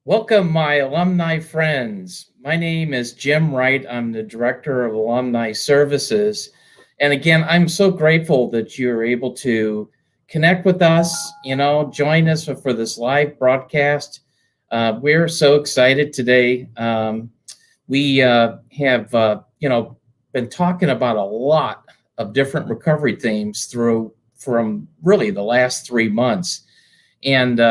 Welcome, my alumni friends. My name is Jim Wright. I'm the Director of Alumni Services. And again, I'm so grateful that you're able to connect with us, join us for this live broadcast. We're so excited today. We have, been talking about a lot of different recovery themes from really the last 3 months. And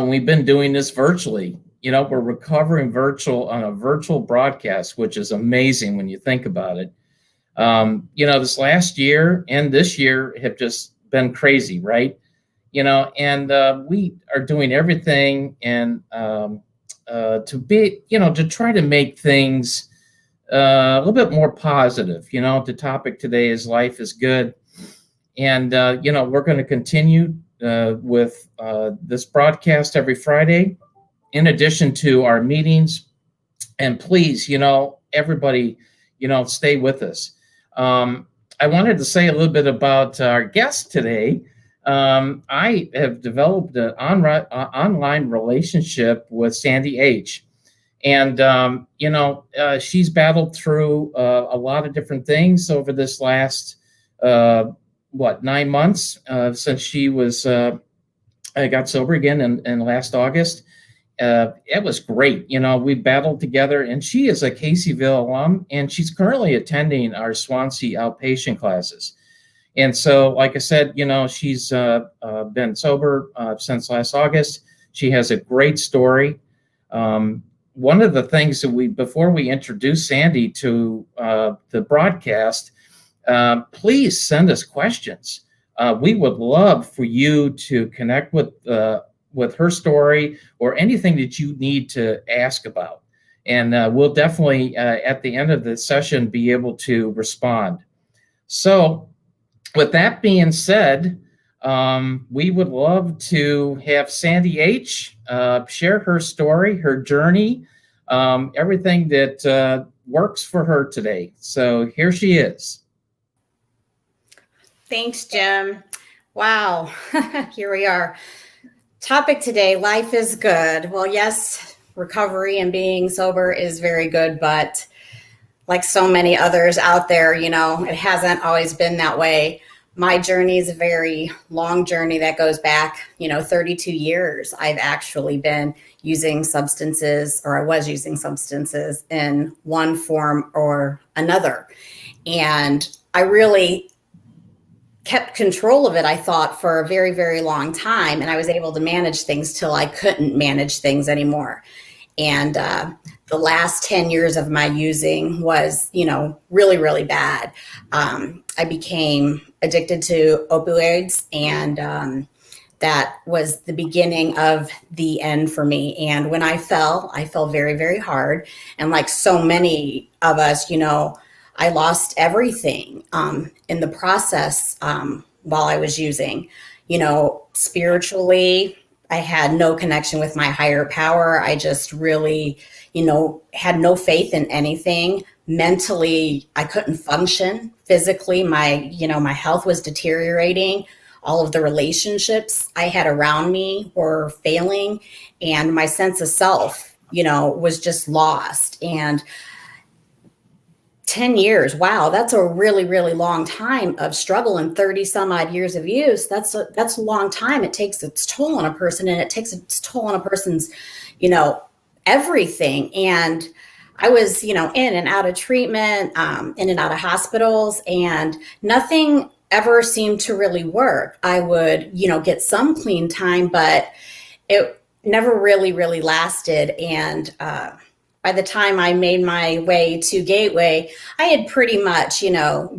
we've been doing this virtually. We're recovering virtual on a virtual broadcast, which is amazing when you think about it. This last year and this year have just been crazy, right? And we are doing everything and to try to make things a little bit more positive. The topic today is life is good. And, we're going to continue with this broadcast every Friday, in addition to our meetings. And please, everybody, stay with us. I wanted to say a little bit about our guest today. I have developed an online relationship with Sandy H. And, she's battled through a lot of different things over this last 9 months since she was I got sober again in last August. It was great. We battled together, and she is a Caseyville alum, and she's currently attending our Swansea outpatient classes. And so, like I said, she's been sober since last August. She has a great story. One of the things that before we introduce Sandy to the broadcast, please send us questions. We would love for you to connect with her story or anything that you need to ask about. And we'll definitely, at the end of the session, be able to respond. So with that being said, we would love to have Sandy H. Share her story, her journey, everything that works for her today. So here she is. Thanks, Jim. Wow, here we are. Topic today, life is good. Well, yes, recovery and being sober is very good, but like so many others out there, it hasn't always been that way. My journey is a very long journey that goes back, 32 years. I've actually been using substances, or I was using substances in one form or another. And I really kept control of it, I thought, for a very, very long time. And I was able to manage things till I couldn't manage things anymore. And the last 10 years of my using was, really, really bad. I became addicted to opioids, and that was the beginning of the end for me. And when I fell very, very hard. And like so many of us, I lost everything in the process while I was using. Spiritually, I had no connection with my higher power. I just really, had no faith in anything. Mentally, I couldn't function. Physically, my health was deteriorating. All of the relationships I had around me were failing, and my sense of self, was just lost. And 10 years. Wow. That's a really, really long time of struggle, and 30 some odd years of use. That's a long time. It takes its toll on a person, and it takes its toll on a person's, everything. And I was, in and out of treatment, in and out of hospitals, and nothing ever seemed to really work. I would, get some clean time, but it never really, really lasted. And, by the time I made my way to Gateway, I had pretty much,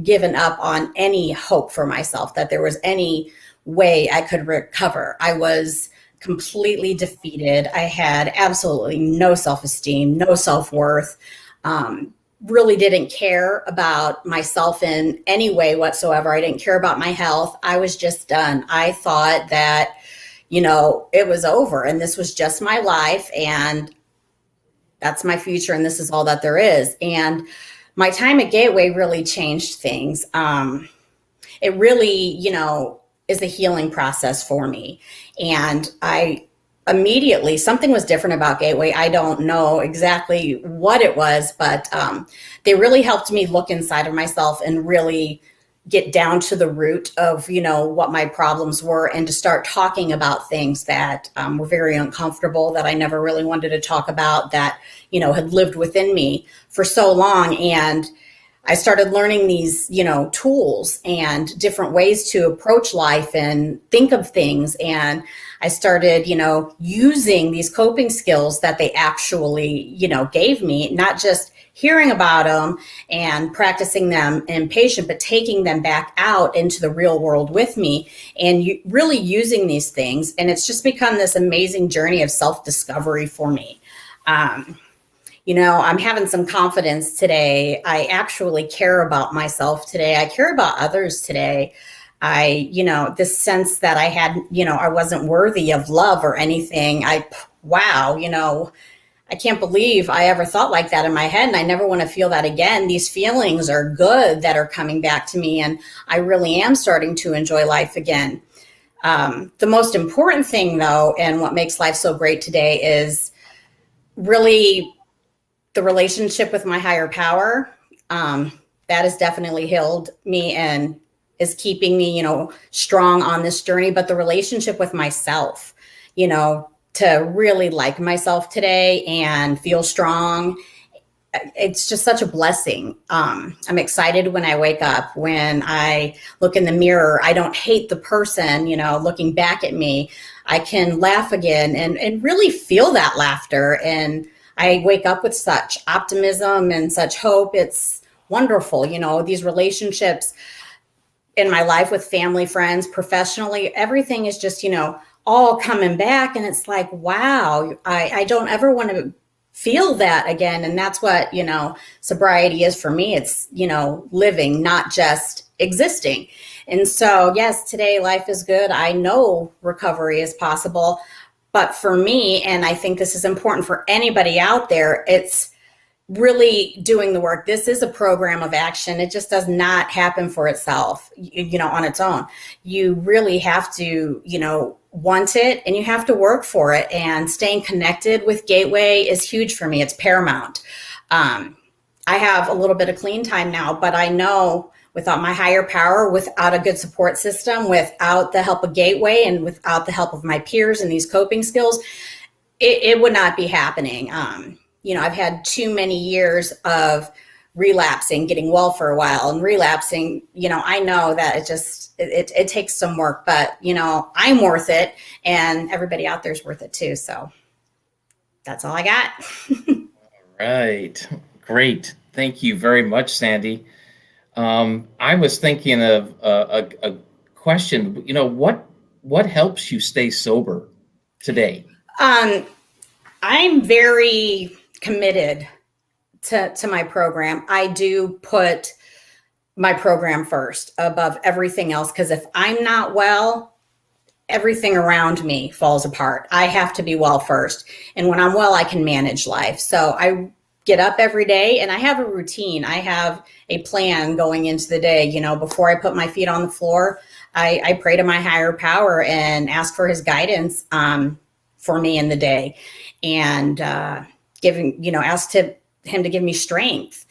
given up on any hope for myself that there was any way I could recover. I was completely defeated. I had absolutely no self-esteem, no self-worth, really didn't care about myself in any way whatsoever. I didn't care about my health. I was just done. I thought that, it was over and this was just my life, and that's my future, and this is all that there is. And my time at Gateway really changed things. It really, is a healing process for me. And I immediately something was different about Gateway. I don't know exactly what it was, but they really helped me look inside of myself and really get down to the root of, what my problems were, and to start talking about things that were very uncomfortable, that I never really wanted to talk about, that, had lived within me for so long. And I started learning these, tools and different ways to approach life and think of things. And I started, using these coping skills that they actually, gave me, not just hearing about them and practicing them in patient, but taking them back out into the real world with me and really using these things. And it's just become this amazing journey of self-discovery for me. I'm having some confidence today. I actually care about myself today. I care about others today. This sense that I had, I wasn't worthy of love or anything. I can't believe I ever thought like that in my head, and I never want to feel that again. These feelings are good that are coming back to me, and I really am starting to enjoy life again. The most important thing, though, and what makes life so great today is really the relationship with my higher power. That has definitely healed me and is keeping me, strong on this journey. But the relationship with myself, to really like myself today and feel strong, it's just such a blessing. I'm excited when I wake up, when I look in the mirror. I don't hate the person, looking back at me. I can laugh again and really feel that laughter. And I wake up with such optimism and such hope. It's wonderful. These relationships in my life with family, friends, professionally, everything is just, all coming back. And it's like, wow, I don't ever want to feel that again. And that's what, sobriety is for me. It's, living, not just existing. And so, yes, today life is good. I know recovery is possible. But for me, and I think this is important for anybody out there, it's really doing the work. This is a program of action. It just does not happen for itself, on its own. You really have to, want it, and you have to work for it. And staying connected with Gateway is huge for me. It's paramount. I have a little bit of clean time now, but I know without my higher power, without a good support system, without the help of Gateway, and without the help of my peers and these coping skills, it would not be happening. I've had too many years of relapsing, getting well for a while and relapsing. I know that it takes some work, but, I'm worth it, and everybody out there is worth it too. So that's all I got. Right. Great. Thank you very much, Sandy. I was thinking of a question. What helps you stay sober today? I'm very committed to my program. I do put my program first above everything else, because if I'm not well, everything around me falls apart. I have to be well first. And when I'm well, I can manage life. So I get up every day and I have a routine. I have a plan going into the day. Before I put my feet on the floor, I pray to my higher power and ask for his guidance for me in the day, and ask him to give me strength.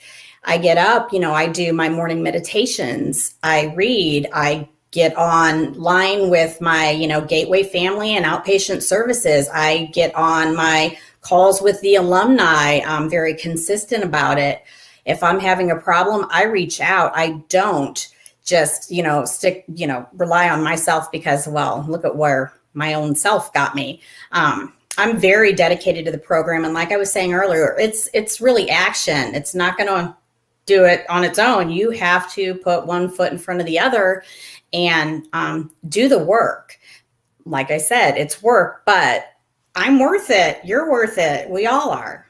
I get up, I do my morning meditations. I read, I get online with my, Gateway family and outpatient services. I get on my calls with the alumni. I'm very consistent about it. If I'm having a problem, I reach out. I don't just, rely on myself because, well, look at where my own self got me. I'm very dedicated to the program. And like I was saying earlier, it's really action. It's not going to do it on its own. You have to put one foot in front of the other and do the work. Like I said, it's work, but I'm worth it. You're worth it. We all are.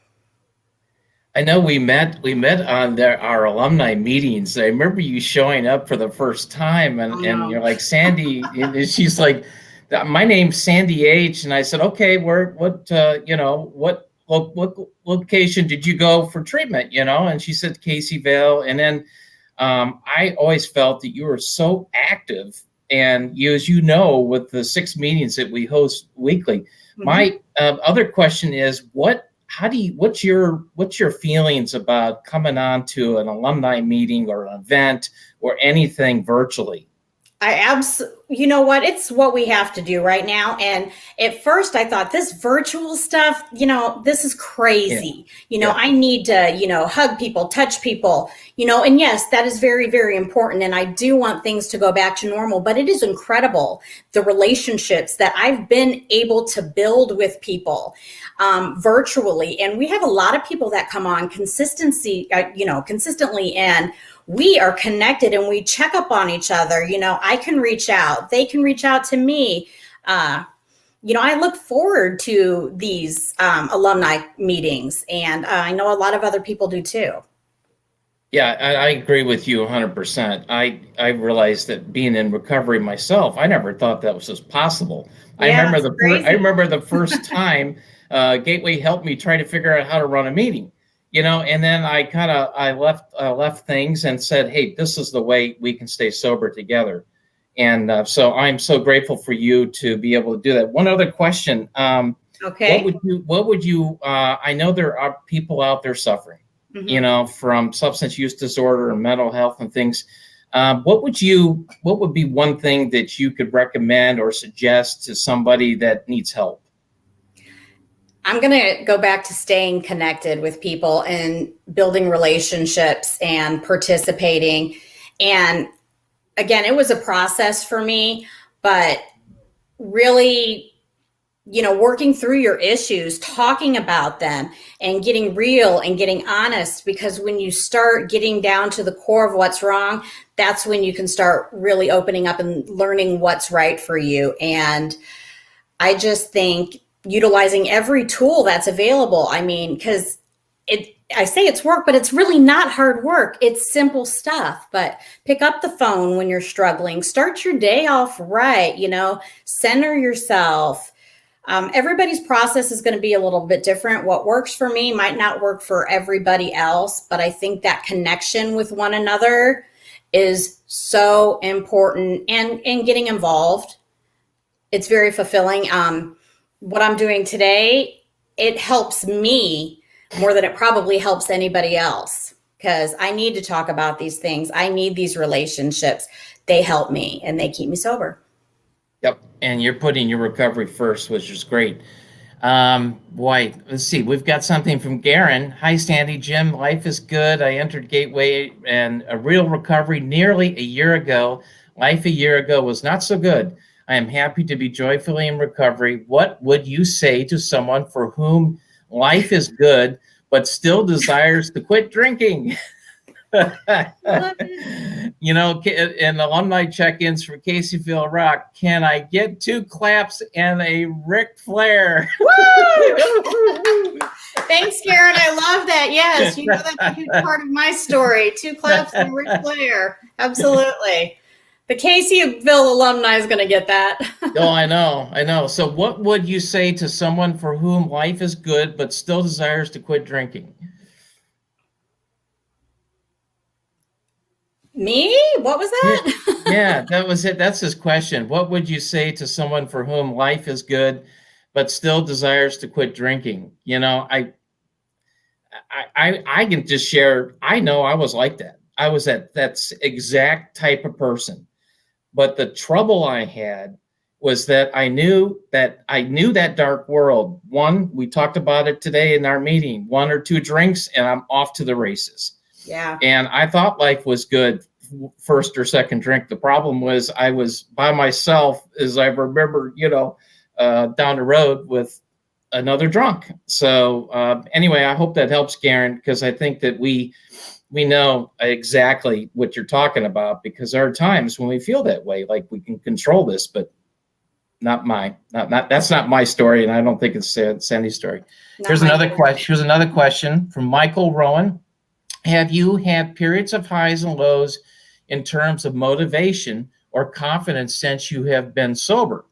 I know we met on our alumni meetings. I remember you showing up for the first time, and you're like, Sandy, and she's like, my name's Sandy H. And I said, okay, what location did you go for treatment? And she said Casey Vale. And then I always felt that you were so active And as you know, with the 6 meetings that we host weekly, my other question is, what's your feelings about coming on to an alumni meeting or an event or anything virtually? You know what? It's what we have to do right now. And at first I thought this virtual stuff, this is crazy. I need to, hug people, touch people, and yes, that is very, very important. And I do want things to go back to normal, but it is incredible the relationships that I've been able to build with people virtually. And we have a lot of people that come on consistently, and we are connected and we check up on each other. I can reach out, they can reach out to me. I look forward to these alumni meetings, and I know a lot of other people do too. Yeah, I agree with you 100%. I realized that being in recovery myself, I never thought that was just possible. Yeah, I remember the first time Gateway helped me try to figure out how to run a meeting. And then I left things and said, hey, this is the way we can stay sober together. And so I'm so grateful for you to be able to do that. One other question. Okay. What would you, I know there are people out there suffering, from substance use disorder and mental health and things. What would be one thing that you could recommend or suggest to somebody that needs help? I'm going to go back to staying connected with people and building relationships and participating. And again, it was a process for me, but really, working through your issues, talking about them and getting real and getting honest, because when you start getting down to the core of what's wrong, that's when you can start really opening up and learning what's right for you. And I just think utilizing every tool that's available. I mean, because I say it's work, but it's really not hard work. It's simple stuff. But pick up the phone when you're struggling. Start your day off right. Center yourself. Everybody's process is going to be a little bit different. What works for me might not work for everybody else, but I think that connection with one another is so important, and getting involved. It's very fulfilling. What I'm doing today, it helps me more than it probably helps anybody else, because I need to talk about these things. I need these relationships. They help me and they keep me sober. Yep. And you're putting your recovery first, which is great. Boy, let's see. We've got something from Garen. Hi, Sandy. Jim, life is good. I entered Gateway and a real recovery nearly a year ago. Life a year ago was not so good. I am happy to be joyfully in recovery. What would you say to someone for whom life is good, but still desires to quit drinking? In alumni check-ins for Caseyville Rock, can I get 2 claps and a Ric Flair? Woo! Thanks, Karen. I love that. Yes, that's a huge part of my story. 2 claps and Ric Flair. Absolutely. The Caseyville alumni is going to get that. Oh, I know. So what would you say to someone for whom life is good, but still desires to quit drinking? Me? What was that? Yeah, that was it. That's his question. What would you say to someone for whom life is good, but still desires to quit drinking? I can just share. I know I was like that. I was that exact type of person. But the trouble I had was that I knew that dark world. One, we talked about it today in our meeting, 1 or 2 drinks and I'm off to the races. Yeah. And I thought life was good first or second drink. The problem was I was by myself, as I remember, down the road with another drunk. So anyway, I hope that helps, Garen, because I think that we know exactly what you're talking about, because there are times when we feel that way, like we can control this, but that's not my story. And I don't think it's Sandy's story. Here's another question from Michael Rowan. Have you had periods of highs and lows in terms of motivation or confidence since you have been sober?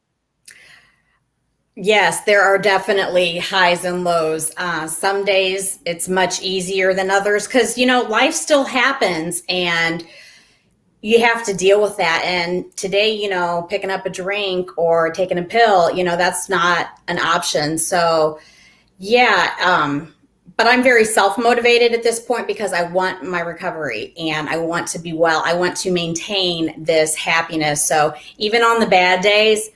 Yes, there are definitely highs and lows. Some days it's much easier than others because, life still happens. And, you have to deal with that. And today, picking up a drink or taking a pill, that's not an option. So yeah, but I'm very self-motivated at this point because I want my recovery and I want to be well. I want to maintain this happiness. So even on the bad days,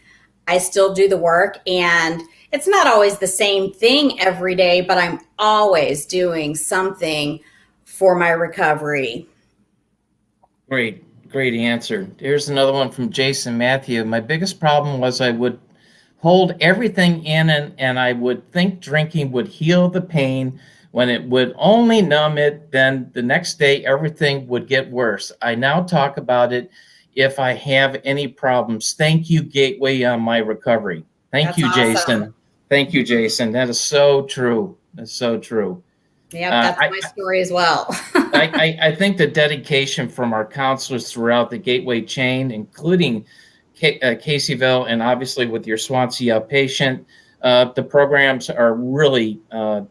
I still do the work, and it's not always the same thing every day, but I'm always doing something for my recovery. Great answer. Here's another one from Jason Matthew. My biggest problem was I would hold everything in, and I would think drinking would heal the pain when it would only numb it. Then the next day, everything would get worse. I now talk about it if I have any problems. Thank you, Gateway, on my recovery. Thank you, Jason. Awesome. Thank you, Jason. That is so true. That's so true. Yep, that's my story as well. I think the dedication from our counselors throughout the Gateway chain, including Caseyville and obviously with your Swansea outpatient, the programs are really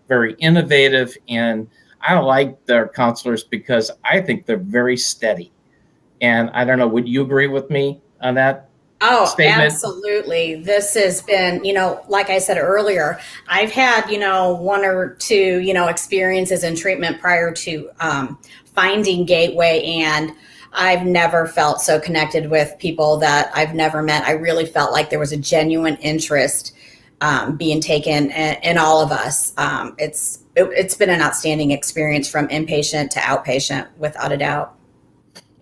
very innovative. And I like their counselors because I think they're very steady. And I don't know, would you agree with me on that? Oh, statement? Absolutely. This has been, like I said earlier, I've had, one or two, experiences in treatment prior to finding Gateway, and I've never felt so connected with people that I've never met. I really felt like there was a genuine interest being taken in all of us. It's been an outstanding experience from inpatient to outpatient, without a doubt.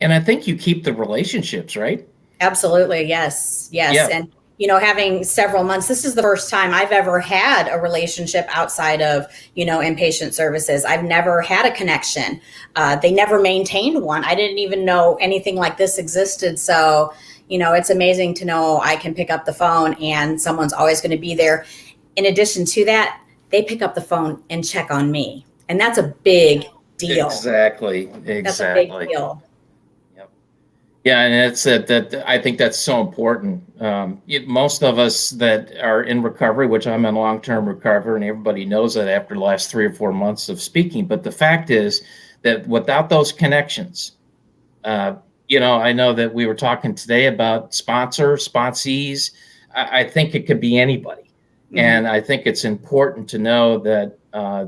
And I think you keep the relationships, right? Absolutely. Yes. Yeah. And, having several months, this is the first time I've ever had a relationship outside of, inpatient services. I've never had a connection. They never maintained one. I didn't even know anything like this existed. So, it's amazing to know I can pick up the phone and someone's always going to be there. In addition to that, they pick up the phone and check on me. And that's a big deal. Exactly. That's a big deal. Yeah, and it's that I think that's so important. Most of us that are in recovery, which I'm in long-term recovery, and everybody knows that after the last 3 or 4 months of speaking. But the fact is that without those connections, I know that we were talking today about sponsees. I think it could be anybody. Mm-hmm. And I think it's important to know that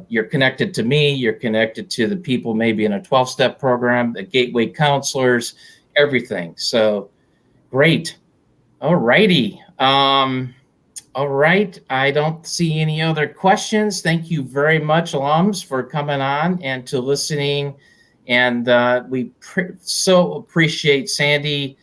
you're connected to me, you're connected to the people maybe in a 12-step program, the Gateway counselors, everything. So great. All righty. All right. I don't see any other questions. Thank you very much, alums, for coming on and to listening. And we so appreciate Sandy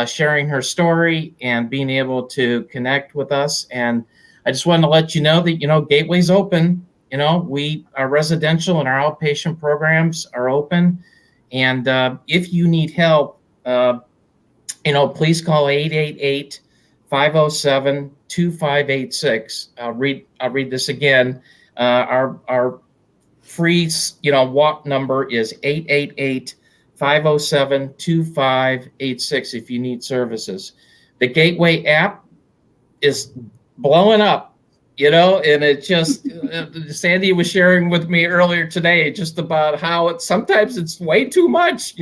sharing her story and being able to connect with us. And I just wanted to let you know that, Gateway's open. Our residential and our outpatient programs are open. And if you need help, please call 888-507-2586. I'll read this again. Our free, walk number is 888-507-2586 if you need services. The Gateway app is blowing up, and it just, Sandy was sharing with me earlier today just about how sometimes it's way too much,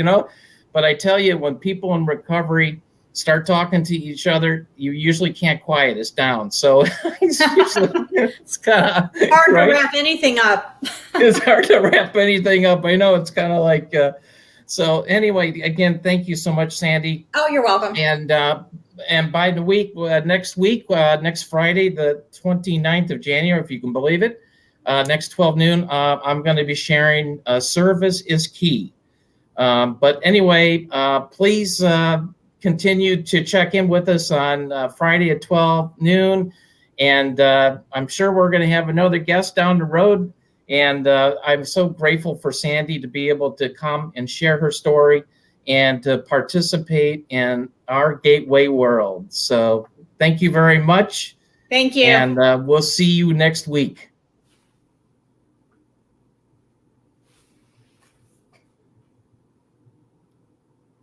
But I tell you, when people in recovery start talking to each other, you usually can't quiet us down. So it's kind of hard to wrap anything up. It's hard to wrap anything up. I know, it's kind of like, so anyway, again, thank you so much, Sandy. Oh, you're welcome. And by the week, next Friday, the 29th of January, if you can believe it, next 12 noon, I'm going to be sharing Service is Key. But anyway, please continue to check in with us on Friday at 12 noon. And I'm sure we're going to have another guest down the road. And I'm so grateful for Sandy to be able to come and share her story and to participate in our Gateway world. So thank you very much. Thank you. And we'll see you next week.